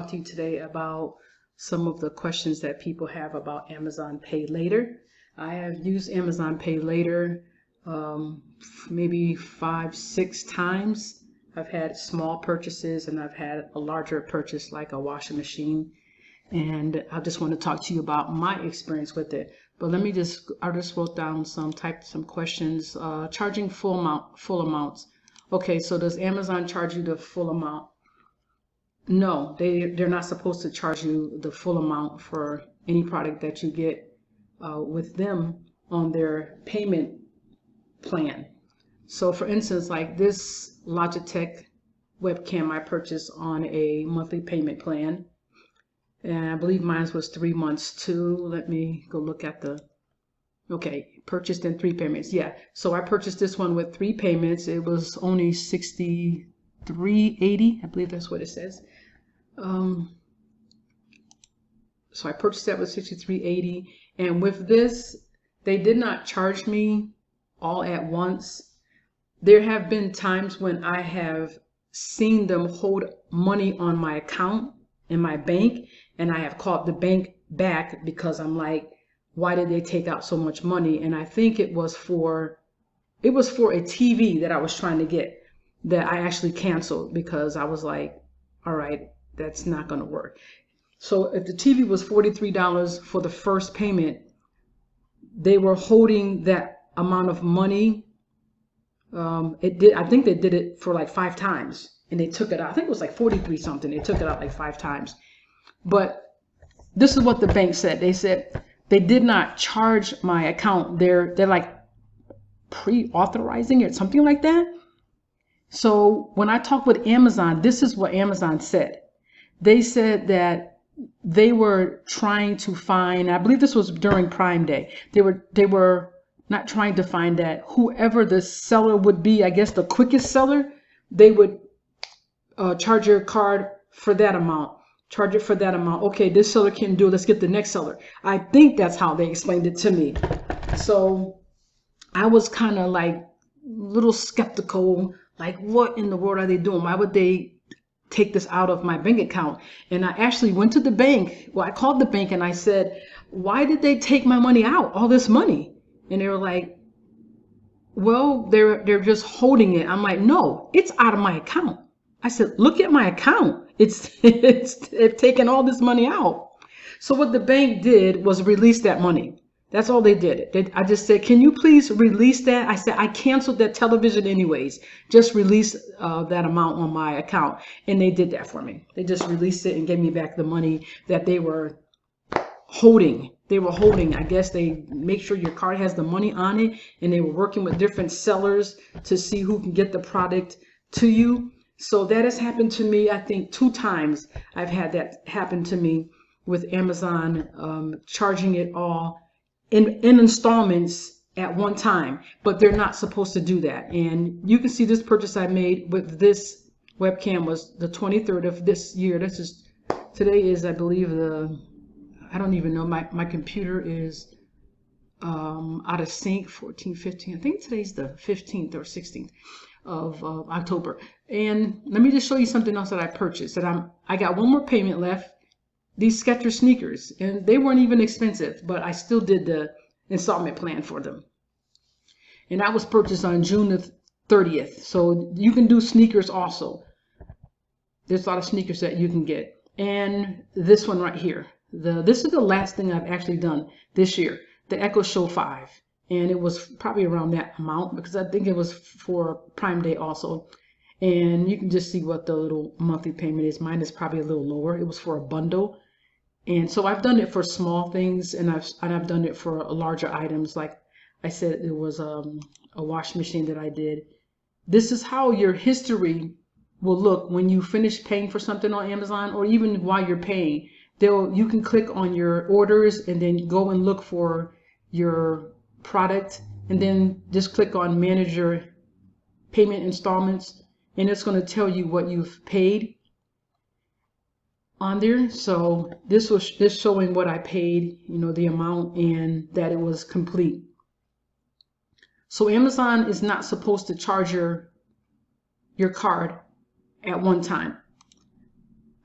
To you today about some of the questions that people have about Amazon Pay Later. I have used Amazon Pay Later maybe 5-6 times. I've had small purchases and I've had a larger purchase like a washing machine, and I just want to talk to you about my experience with it. But I just wrote down some questions. Charging full amounts. Okay, so does Amazon charge you the full amount? No, they're not supposed to charge you the full amount for any product that you get with them on their payment plan. So for instance, like this Logitech webcam I purchased on a monthly payment plan, and I believe mine was 3 months too. Let me go look at okay, purchased in 3 payments. Yeah, so I purchased this one with 3 payments. It was only $63.80, I believe that's what it says. So I purchased that with $63.80, and with this, they did not charge me all at once. There have been times when I have seen them hold money on my account in my bank, and I have called the bank back because I'm like, why did they take out so much money? And I think it was for a TV that I was trying to get that I actually canceled because I was like, all right, that's not going to work. So if the TV was $43 for the first payment, they were holding that amount of money. I think they did it for like 5 times, and they took it out. I think it was like 43 something. They took it out like 5 times. But this is what the bank said. They said they did not charge my account. They're like pre-authorizing it, something like that. So when I talked with Amazon, this is what Amazon said. They said that they were trying to find, I believe this was during Prime Day, they were not trying to find that whoever the seller would be, I guess the quickest seller, they would charge your card for that amount. Charge it for that amount. Okay, this seller can't do it. Let's get the next seller. I think that's how they explained it to me. So I was kind of like a little skeptical, like what in the world are they doing? Why would they take this out of my bank account? And I actually went to the bank. Well, I called the bank and I said, why did they take my money out, all this money? And they were like, well, they're just holding it. I'm like, no, it's out of my account. I said, look at my account. It's taken all this money out. So what the bank did was release that money. That's all they did. I just said, can you please release that? I said, I canceled that television anyways. Just release that amount on my account. And they did that for me. They just released it and gave me back the money that they were holding. I guess they make sure your card has the money on it, and they were working with different sellers to see who can get the product to you. So that has happened to me, I think 2 times I've had that happen to me with Amazon, charging it all in installments at one time, but they're not supposed to do that. And you can see this purchase I made with this webcam was the 23rd of this year. Today is, I believe, I don't even know, my computer is out of sync, 14, 15. I think today's the 15th or 16th of October. And let me just show you something else that I purchased. I got one more payment left. These Skechers sneakers, and they weren't even expensive, but I still did the installment plan for them. And that was purchased on June the 30th. So you can do sneakers also. There's a lot of sneakers that you can get. And this one right here. This is the last thing I've actually done this year. The Echo Show 5. And it was probably around that amount because I think it was for Prime Day also. And you can just see what the little monthly payment is. Mine is probably a little lower. It was for a bundle. And so I've done it for small things, and I've done it for larger items. Like I said, it was a washing machine that I did. This is how your history will look when you finish paying for something on Amazon, or even while you're paying. You can click on your orders and then go and look for your product, and then just click on manage your payment installments, and it's going to tell you what you've paid on there. So this was just showing what I paid, the amount, and that it was complete. So Amazon is not supposed to charge your card at one time.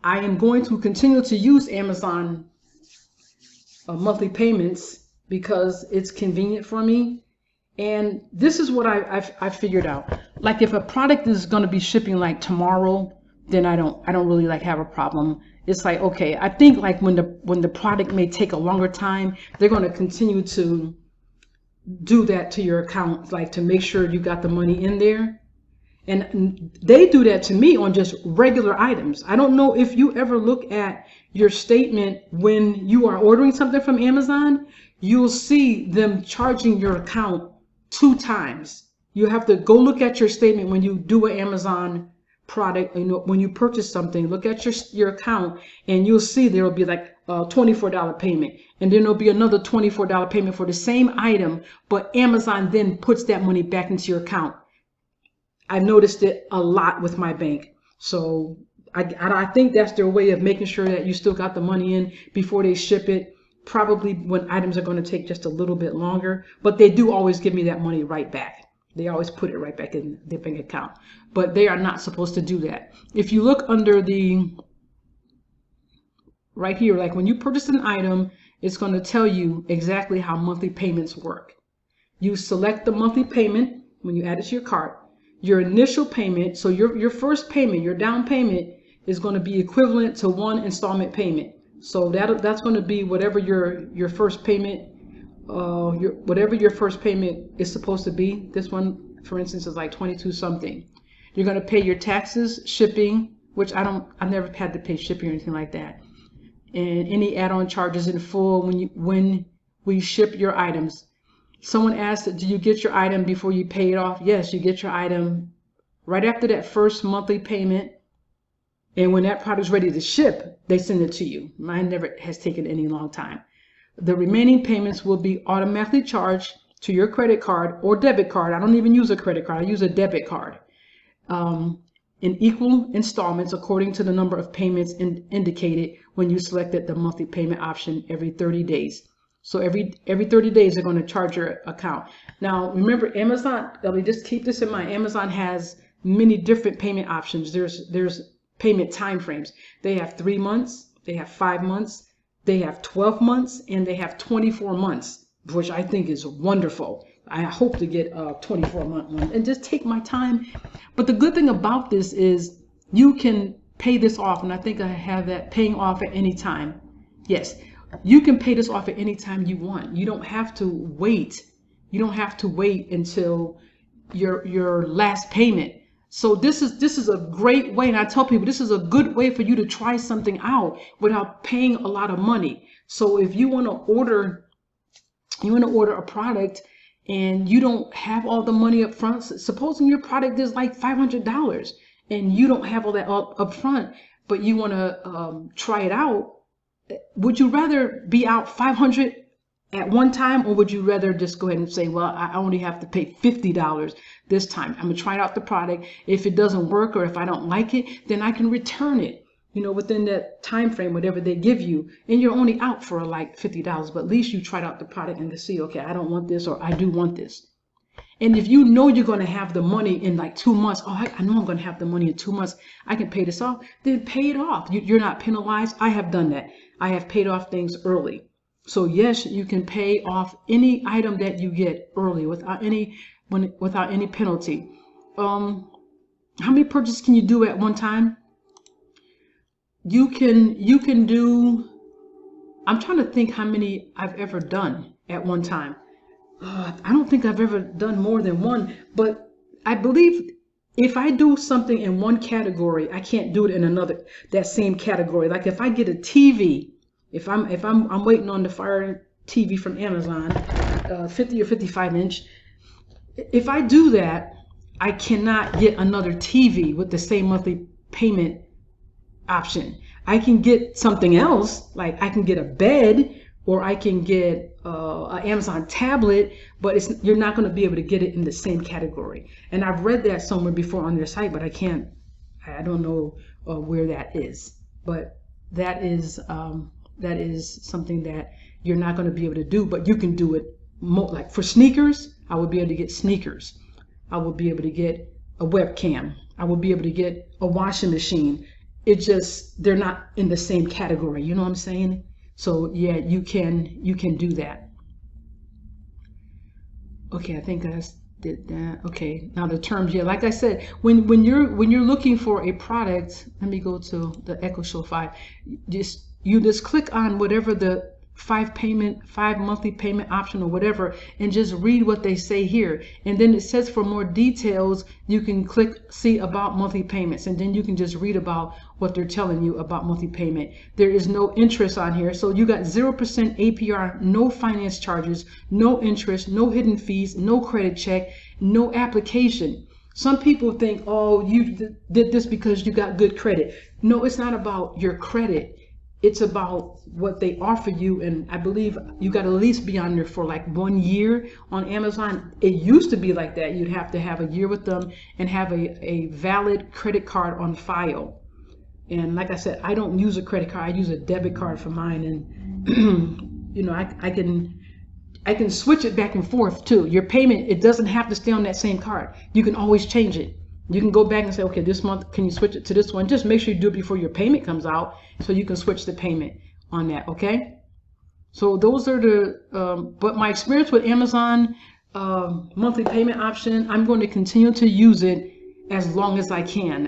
I am going to continue to use Amazon monthly payments because it's convenient for me. And this is what I've figured out. Like if a product is going to be shipping like tomorrow, then I don't really like have a problem. It's like, okay, I think like when the product may take a longer time, they're going to continue to do that to your account, like to make sure you got the money in there. And they do that to me on just regular items. I don't know if you ever look at your statement when you are ordering something from Amazon, you'll see them charging your account 2 times. You have to go look at your statement when you do an Amazon product. You know, when you purchase something, look at your account and you'll see there will be like a $24 payment. And then there'll be another $24 payment for the same item, but Amazon then puts that money back into your account. I've noticed it a lot with my bank. So I think that's their way of making sure that you still got the money in before they ship it. Probably when items are going to take just a little bit longer, but they do always give me that money right back. They always put it right back in their bank account, but they are not supposed to do that. If you look under the right here, like when you purchase an item, it's going to tell you exactly how monthly payments work. You select the monthly payment when you add it to your cart. Your initial payment, so your first payment, your down payment is going to be equivalent to 1 installment payment. So that's going to be whatever your first payment, whatever your first payment is supposed to be. This one, for instance, is like 22 something. You're going to pay your taxes, shipping, which I've never had to pay shipping or anything like that, and any add-on charges in full when we ship your items. Someone asked, do you get your item before you pay it off? Yes, you get your item right after that first monthly payment. And when that product is ready to ship, they send it to you. Mine never has taken any long time. The remaining payments will be automatically charged to your credit card or debit card. I don't even use a credit card. I use a debit card. In equal installments according to the number of payments indicated when you selected the monthly payment option every 30 days. So every 30 days, they're going to charge your account. Now, remember, Amazon, just keep this in mind. Amazon has many different payment options. There's payment time frames. They have 3 months, they have 5 months, they have 12 months, and they have 24 months, which I think is wonderful. I hope to get a 24-month one and just take my time. But the good thing about this is you can pay this off, and I think I have that paying off at any time. Yes. You can pay this off at any time you want. You don't have to wait. You don't have to wait until your last payment. So this is a great way, and I tell people this is a good way for you to try something out without paying a lot of money. So if you want to order a product and you don't have all the money up front, supposing your product is like $500 and you don't have all that up front, but you want to try it out. Would you rather be out $500 at one time, or would you rather just go ahead and say, well, I only have to pay $50 this time. I'm gonna try out the product. If it doesn't work or if I don't like it, then I can return it, within that time frame, whatever they give you, and you're only out for like $50, but at least you tried out the product and to see, okay, I don't want this or I do want this. And if you know you're going to have the money in like 2 months, oh, I know I'm going to have the money in 2 months, I can pay this off, then pay it off. You're not penalized. I have done that. I have paid off things early. So yes, you can pay off any item that you get early without any penalty. How many purchases can you do at one time? You can do, I'm trying to think how many I've ever done at one time. I don't think I've ever done more than one, but I believe if I do something in one category, I can't do it in another, that same category. Like if I get a TV, if I'm waiting on the Fire TV from Amazon, 50 or 55 inch, if I do that, I cannot get another TV with the same monthly payment option. I can get something else, like I can get a bed, or I can get an Amazon tablet, but you're not going to be able to get it in the same category. And I've read that somewhere before on their site, but I don't know where that is. But that is something that you're not going to be able to do, but you can do it like for sneakers. I would be able to get sneakers. I would be able to get a webcam. I would be able to get a washing machine. it just, they're not in the same category. You know what I'm saying? So yeah, you can do that. Okay, I think I did that. Okay, now the terms. Yeah, like I said, when you're looking for a product, let me go to the Echo Show 5. You just click on whatever the 5 monthly payment option or whatever, and just read what they say here. And then it says for more details, you can click see about monthly payments, and then you can just read about what they're telling you about monthly payment. There is no interest on here, so you got 0% APR, no finance charges, no interest, no hidden fees, no credit check, no application. Some people think, oh, you did this because you got good credit. No, it's not about your credit. It's about what they offer you, and I believe you got to at least be on there for like 1 year on Amazon. It used to be like that. You'd have to have a year with them and have a valid credit card on file. And like I said, I don't use a credit card. I use a debit card for mine, and you know, I can switch it back and forth too. Your payment, it doesn't have to stay on that same card. You can always change it. You can go back and say, okay, this month, can you switch it to this one? Just make sure you do it before your payment comes out, so you can switch the payment on that, okay? So those are the, but my experience with Amazon monthly payment option, I'm going to continue to use it as long as I can.